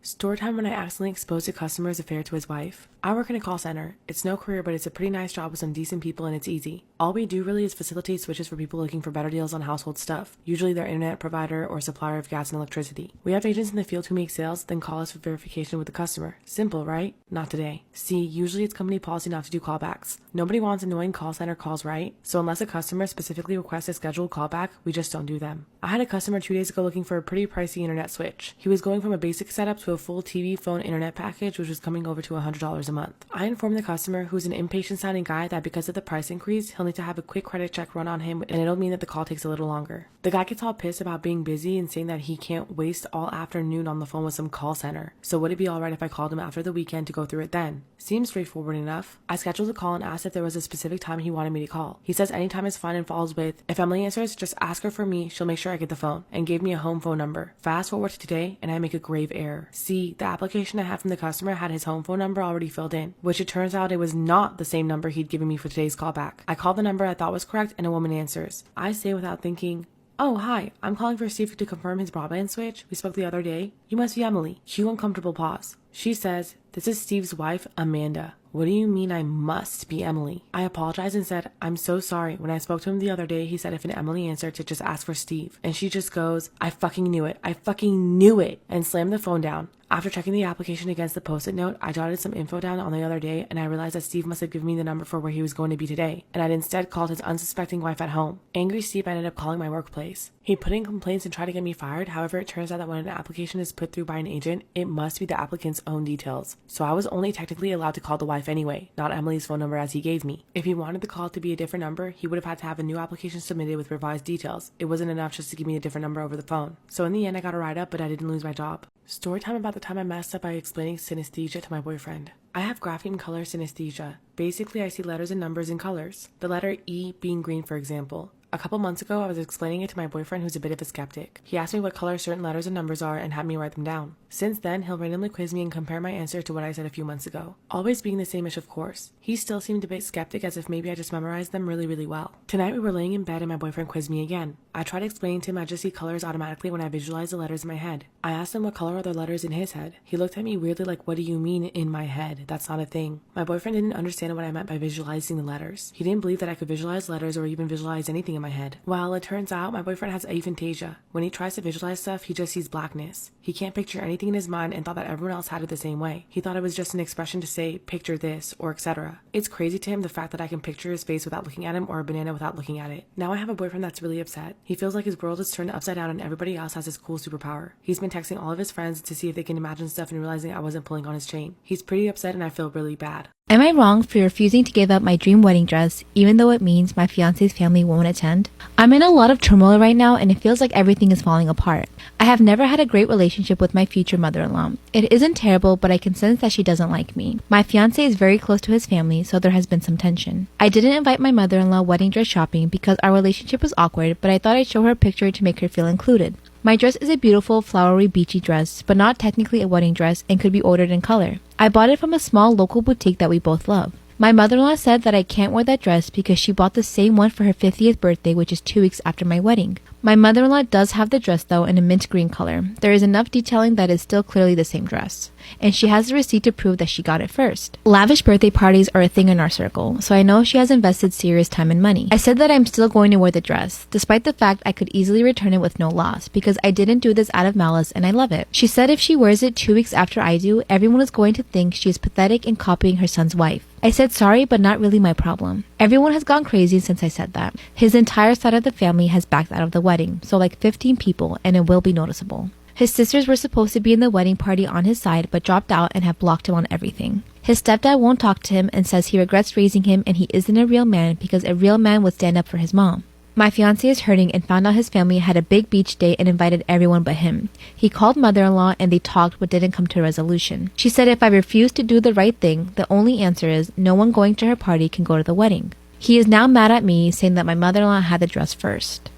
Storytime when I accidentally exposed a customer's affair to his wife. I work in a call center. It's no career, but it's a pretty nice job with some decent people and it's easy. All we do really is facilitate switches for people looking for better deals on household stuff, usually their internet provider or supplier of gas and electricity. We have agents in the field who make sales, then call us for verification with the customer. Simple, right? Not today. See, usually it's company policy not to do callbacks. Nobody wants annoying call center calls, right? So unless a customer specifically requests a scheduled callback, we just don't do them. I had a customer 2 days ago looking for a pretty pricey internet switch. He was going from a basic setup to a full TV, phone, internet package, which was coming over to $100 a month. I informed the customer, who's an impatient sounding guy, that because of the price increase, he'll need to have a quick credit check run on him and it'll mean that the call takes a little longer. The guy gets all pissed about being busy and saying that he can't waste all afternoon on the phone with some call center. So would it be alright if I called him after the weekend to go through it then? Seems straightforward enough. I scheduled a call and asked if there was a specific time he wanted me to call. He says anytime is fine and follows with, if Emily answers, just ask her for me, she'll make sure I get the phone, and gave me a home phone number. Fast forward to today and I make a grave error. See, the application I had from the customer had his home phone number already filled in, which it turns out it was not the same number he'd given me for today's callback. I called the number I thought was correct and a woman answers. I say without thinking, "Oh, hi, I'm calling for Steve to confirm his broadband switch. We spoke the other day. You must be Emily." Cue uncomfortable pause. She says, "This is Steve's wife, Amanda." What do you mean I must be Emily? I apologized and said, "I'm so sorry. When I spoke to him the other day, he said if an Emily answered to just ask for Steve." And she just goes, "I fucking knew it. I fucking knew it," and slammed the phone down. After checking the application against the post-it note, I jotted some info down on the other day and I realized that Steve must have given me the number for where he was going to be today, and I'd instead called his unsuspecting wife at home. Angry Steve ended up calling my workplace. He put in complaints and tried to get me fired. However, it turns out that when an application is put through by an agent, it must be the applicant's own details. So I was only technically allowed to call the wife anyway, not Emily's phone number as he gave me. If he wanted the call to be a different number, he would have had to have a new application submitted with revised details. It wasn't enough just to give me a different number over the phone. So in the end, I got a write-up, but I didn't lose my job. Story time about the time I messed up by explaining synesthesia to my boyfriend. I have grapheme color synesthesia. Basically, I see letters and numbers in colors. The letter E being green, for example. A couple months ago, I was explaining it to my boyfriend who's a bit of a skeptic. He asked me what color certain letters and numbers are and had me write them down. Since then, he'll randomly quiz me and compare my answer to what I said a few months ago. Always being the same-ish, of course. He still seemed a bit skeptic, as if maybe I just memorized them really, really well. Tonight we were laying in bed and my boyfriend quizzed me again. I tried explaining to him I just see colors automatically when I visualize the letters in my head. I asked him what color are the letters in his head. He looked at me weirdly like, "What do you mean in my head? That's not a thing." My boyfriend didn't understand what I meant by visualizing the letters. He didn't believe that I could visualize letters or even visualize anything in my head. Well, it turns out my boyfriend has aphantasia. When he tries to visualize stuff, he just sees blackness. He can't picture anything in his mind and thought that everyone else had it the same way. He thought it was just an expression to say, "Picture this," or etc. It's crazy to him the fact that I can picture his face without looking at him or a banana without looking at it. Now I have a boyfriend that's really upset. He feels like his world is turned upside down and everybody else has this cool superpower. He's been texting all of his friends to see if they can imagine stuff and realizing I wasn't pulling on his chain. He's pretty upset and I feel really bad. Am I wrong for refusing to give up my dream wedding dress, even though it means my fiance's family won't attend? I'm in a lot of turmoil right now and it feels like everything is falling apart. I have never had a great relationship with my future mother-in-law. It isn't terrible, but I can sense that she doesn't like me. My fiance is very close to his family, so there has been some tension. I didn't invite my mother-in-law wedding dress shopping because our relationship was awkward, but I thought I'd show her a picture to make her feel included. My dress is a beautiful, flowery, beachy dress, but not technically a wedding dress and could be ordered in color. I bought it from a small local boutique that we both love. My mother-in-law said that I can't wear that dress because she bought the same one for her 50th birthday, which is 2 weeks after my wedding. My mother-in-law does have the dress though in a mint green color. There is enough detailing that it's still clearly the same dress. And she has the receipt to prove that she got it first. Lavish birthday parties are a thing in our circle, so I know she has invested serious time and money. I said that I'm still going to wear the dress, despite the fact I could easily return it with no loss, because I didn't do this out of malice and I love it. She said if she wears it 2 weeks after I do, everyone is going to think she is pathetic in copying her son's wife. I said sorry, but not really my problem. Everyone has gone crazy since I said that. His entire side of the family has backed out of the wedding, so like 15 people, and it will be noticeable. His sisters were supposed to be in the wedding party on his side, but dropped out and have blocked him on everything. His stepdad won't talk to him and says he regrets raising him and he isn't a real man because a real man would stand up for his mom. My fiancé is hurting and found out his family had a big beach day and invited everyone but him. He called mother-in-law and they talked but didn't come to a resolution. She said if I refuse to do the right thing, the only answer is no one going to her party can go to the wedding. He is now mad at me, saying that my mother-in-law had the dress first.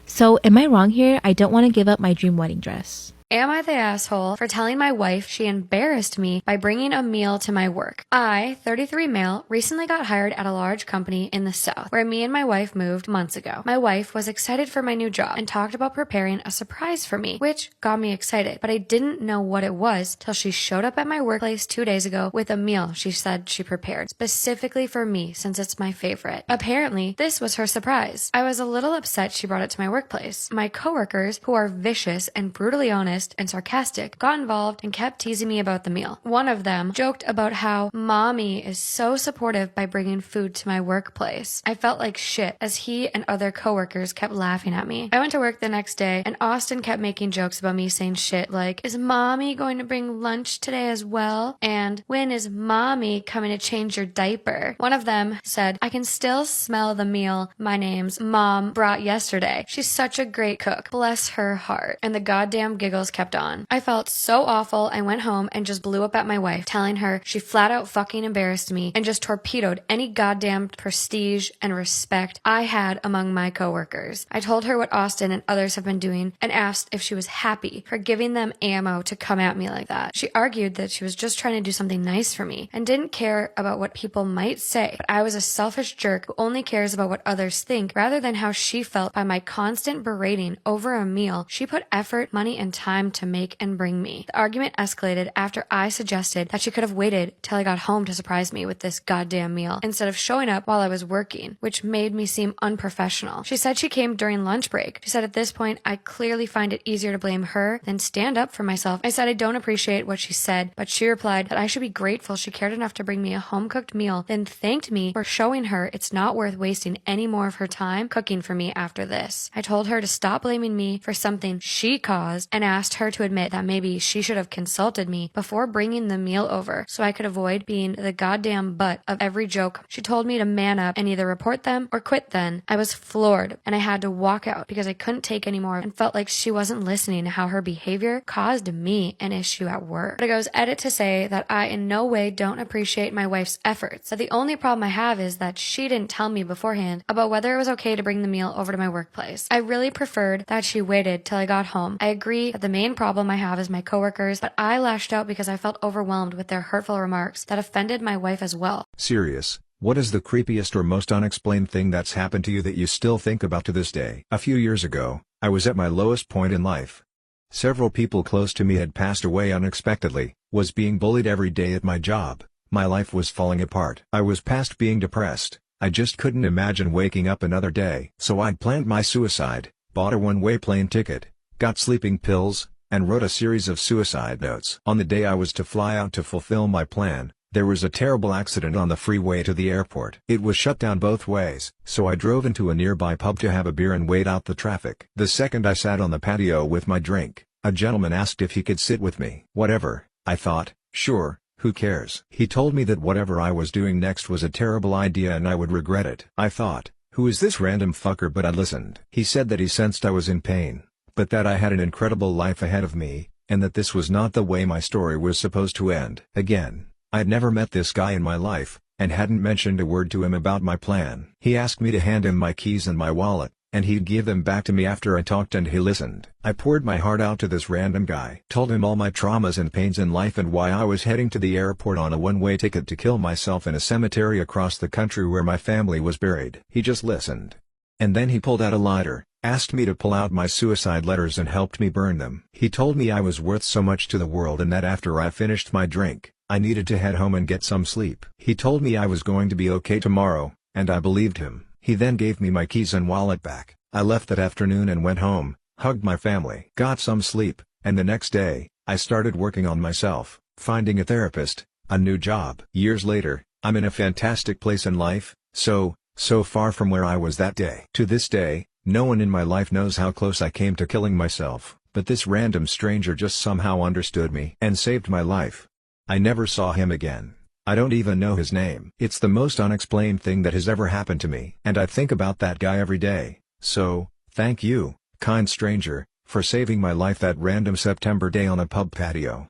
So am I wrong here? I don't want to give up my dream wedding dress. Am I the asshole for telling my wife she embarrassed me by bringing a meal to my work? I, 33 male, recently got hired at a large company in the South where me and my wife moved months ago. My wife was excited for my new job and talked about preparing a surprise for me, which got me excited, but I didn't know what it was till she showed up at my workplace 2 days ago with a meal she said she prepared specifically for me since it's my favorite. Apparently, this was her surprise. I was a little upset she brought it to my workplace. My coworkers, who are vicious and brutally honest and sarcastic, got involved and kept teasing me about the meal. One of them joked about how mommy is so supportive by bringing food to my workplace. I felt like shit as he and other coworkers kept laughing at me. I went to work the next day and Austin kept making jokes about me saying shit like, is mommy going to bring lunch today as well? And when is mommy coming to change your diaper? One of them said, I can still smell the meal my name's mom brought yesterday. She's such a great cook. Bless her heart. And the goddamn giggles kept on. I felt so awful. I went home and just blew up at my wife, telling her she flat out fucking embarrassed me and just torpedoed any goddamn prestige and respect I had among my coworkers. I told her what Austin and others have been doing and asked if she was happy for giving them ammo to come at me like that. She argued that she was just trying to do something nice for me and didn't care about what people might say, but I was a selfish jerk who only cares about what others think rather than how she felt by my constant berating over a meal she put effort, money, and time to make and bring me. The argument escalated after I suggested that she could have waited till I got home to surprise me with this goddamn meal instead of showing up while I was working, which made me seem unprofessional. She said she came during lunch break. She said at this point, I clearly find it easier to blame her than stand up for myself. I said I don't appreciate what she said, but she replied that I should be grateful she cared enough to bring me a home-cooked meal, then thanked me for showing her it's not worth wasting any more of her time cooking for me after this. I told her to stop blaming me for something she caused and asked her to admit that maybe she should have consulted me before bringing the meal over so I could avoid being the goddamn butt of every joke. She told me to man up and either report them or quit then. I was floored and I had to walk out because I couldn't take anymore and felt like she wasn't listening to how her behavior caused me an issue at work. But it goes edit to say that I in no way don't appreciate my wife's efforts, that the only problem I have is that she didn't tell me beforehand about whether it was okay to bring the meal over to my workplace. I really preferred that she waited till I got home. I agree that the main problem I have is my coworkers, but I lashed out because I felt overwhelmed with their hurtful remarks that offended my wife as well. Serious. What is the creepiest or most unexplained thing that's happened to you that you still think about to this day? A few years ago, I was at my lowest point in life. Several people close to me had passed away unexpectedly, was being bullied every day at my job, my life was falling apart. I was past being depressed, I just couldn't imagine waking up another day. So I'd planned my suicide, bought a one-way plane ticket, got sleeping pills, and wrote a series of suicide notes. On the day I was to fly out to fulfill my plan, there was a terrible accident on the freeway to the airport. It was shut down both ways, so I drove into a nearby pub to have a beer and wait out the traffic. The second I sat on the patio with my drink, a gentleman asked if he could sit with me. Whatever, I thought, sure, who cares? He told me that whatever I was doing next was a terrible idea and I would regret it. I thought, who is this random fucker? But I listened. He said that he sensed I was in pain, but that I had an incredible life ahead of me, and that this was not the way my story was supposed to end. Again, I'd never met this guy in my life, and hadn't mentioned a word to him about my plan. He asked me to hand him my keys and my wallet, and he'd give them back to me after I talked and he listened. I poured my heart out to this random guy. Told him all my traumas and pains in life and why I was heading to the airport on a one-way ticket to kill myself in a cemetery across the country where my family was buried. He just listened. And then he pulled out a lighter, asked me to pull out my suicide letters and helped me burn them. He told me I was worth so much to the world and that after I finished my drink, I needed to head home and get some sleep. He told me I was going to be okay tomorrow, and I believed him. He then gave me my keys and wallet back. I left that afternoon and went home, hugged my family, got some sleep, and the next day, I started working on myself, finding a therapist, a new job. Years later, I'm in a fantastic place in life, so far from where I was that day. To this day, no one in my life knows how close I came to killing myself, but this random stranger just somehow understood me and saved my life. I never saw him again. I don't even know his name. It's the most unexplained thing that has ever happened to me. And I think about that guy every day. So, thank you, kind stranger, for saving my life that random September day on a pub patio.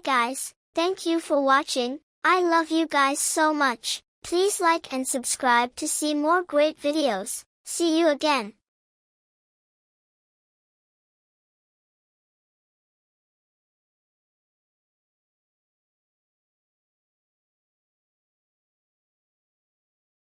guys, thank you for watching. I love you guys so much. Please like and subscribe to see more great videos. See you again.